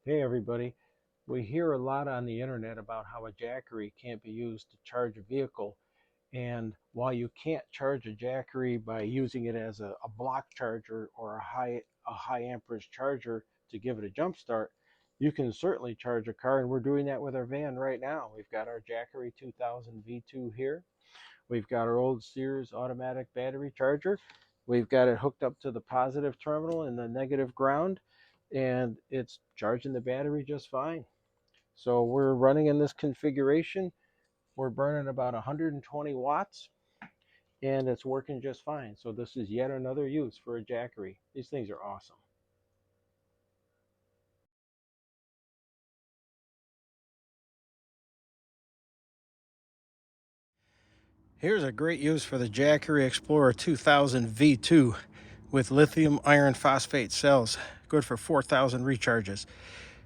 Hey everybody, we hear a lot on the internet about how a Jackery can't be used to charge a vehicle. And while you can't charge a Jackery by using it as a block charger or a high amperage charger to give it a jump start, you can certainly charge a car, and we're doing that with our van right now. We've got our Jackery 2000 V2 here. We've got our old Sears automatic battery charger. We've got it hooked up to the positive terminal and the negative ground, and it's charging the battery just fine. So we're running in this configuration. We're burning about 120 watts, and it's working just fine. So this is yet another use for a Jackery. These things are awesome. Here's a great use for the Jackery Explorer 2000 V2 with lithium iron phosphate cells, good for 4,000 recharges.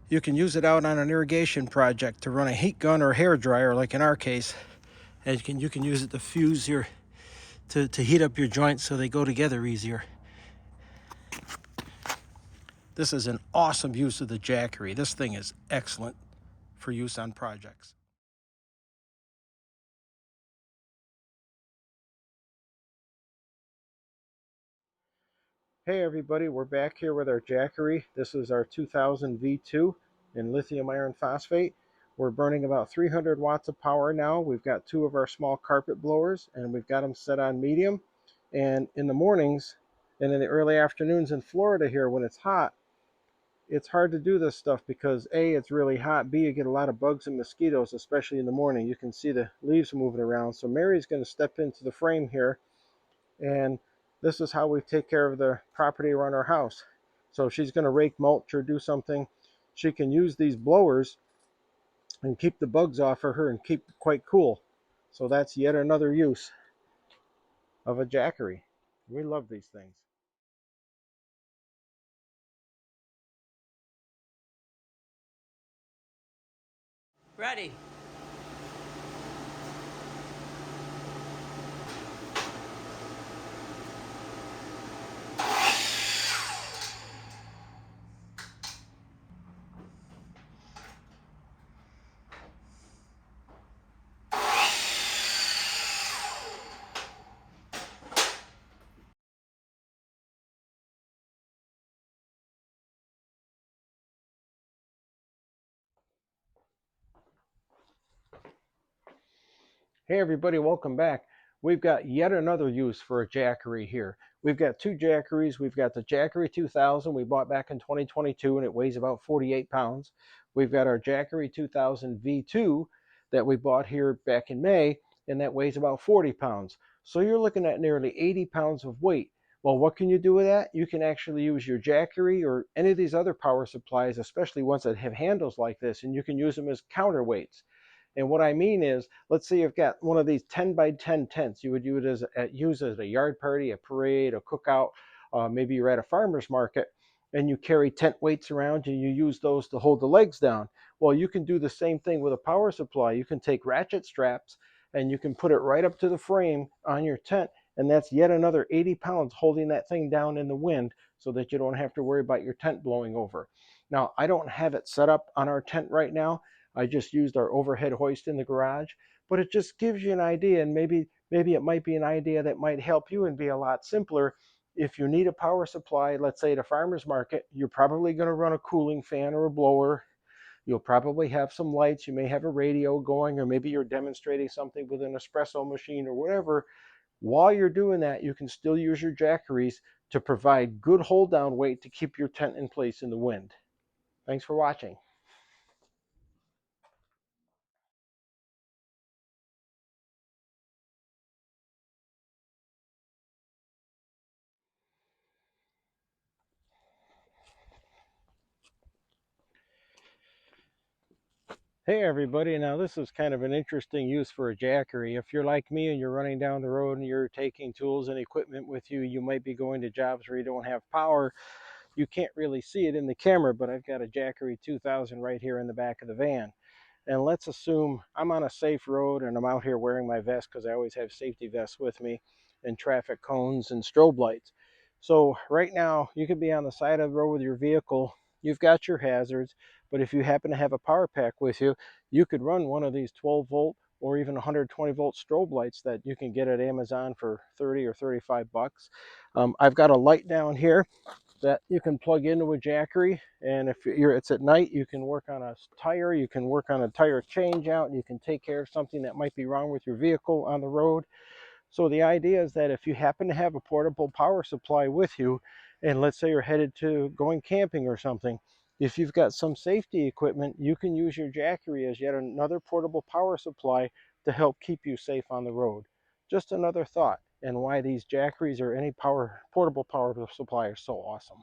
You can use it out on an irrigation project to run a heat gun or hair dryer, like in our case. And you can use it to fuse your to heat up your joints so they go together easier. This is an awesome use of the Jackery. This thing is excellent for use on projects. Hey everybody, we're back here with our Jackery. This is our 2000 V2 in lithium iron phosphate. We're burning about 300 watts of power now. We've got two of our small carpet blowers, and we've got them set on medium. And in the mornings and in the early afternoons in Florida here when it's hot, it's hard to do this stuff because A, it's really hot. B, you get a lot of bugs and mosquitoes, especially in the morning. You can see the leaves moving around. So Mary's going to step into the frame here, and this is how we take care of the property around our house. So if she's going to rake mulch or do something, she can use these blowers and keep the bugs off of her and keep it quite cool. So that's yet another use of a Jackery. We love these things. Ready. Hey everybody, welcome back. We've got yet another use for a Jackery here. We've got two Jackeries. We've got the Jackery 2000 we bought back in 2022, and it weighs about 48 pounds. We've got our Jackery 2000 V2 that we bought here back in May, and that weighs about 40 pounds. So you're looking at nearly 80 pounds of weight. Well, what can you do with that? You can actually use your Jackery or any of these other power supplies, especially ones that have handles like this, and you can use them as counterweights. And what I mean is, let's say you've got one of these 10 by 10 tents. You would use it as a yard party, a parade, a cookout. Maybe you're at a farmer's market and you carry tent weights around and you use those to hold the legs down. Well, you can do the same thing with a power supply. You can take ratchet straps and you can put it right up to the frame on your tent. And that's yet another 80 pounds holding that thing down in the wind so that you don't have to worry about your tent blowing over. Now, I don't have it set up on our tent right now. I just used our overhead hoist in the garage, but it just gives you an idea, and maybe it might be an idea that might help you and be a lot simpler. If you need a power supply, let's say at a farmer's market, you're probably going to run a cooling fan or a blower. You'll probably have some lights. You may have a radio going, or maybe you're demonstrating something with an espresso machine or whatever. While you're doing that, you can still use your Jackeries to provide good hold down weight to keep your tent in place in the wind. Thanks for watching. Hey everybody, now this is kind of an interesting use for a Jackery. If you're like me and you're running down the road and you're taking tools and equipment with you, you might be going to jobs where you don't have power. You can't really see it in the camera, but I've got a Jackery 2000 right here in the back of the van. And let's assume I'm on a safe road and I'm out here wearing my vest because I always have safety vests with me, and traffic cones and strobe lights. So right now you could be on the side of the road with your vehicle You've got your hazards, but if you happen to have a power pack with you, you could run one of these 12 volt or even 120 volt strobe lights that you can get at Amazon for 30 or 35 bucks. I've got a light down here that you can plug into a Jackery, and if it's at night, you can work on a tire, you can work on a tire change out, you can take care of something that might be wrong with your vehicle on the road. So the idea is that if you happen to have a portable power supply with you, and let's say you're headed to going camping or something, if you've got some safety equipment, you can use your Jackery as yet another portable power supply to help keep you safe on the road. Just another thought, and why these Jackeries or any portable power supply are so awesome.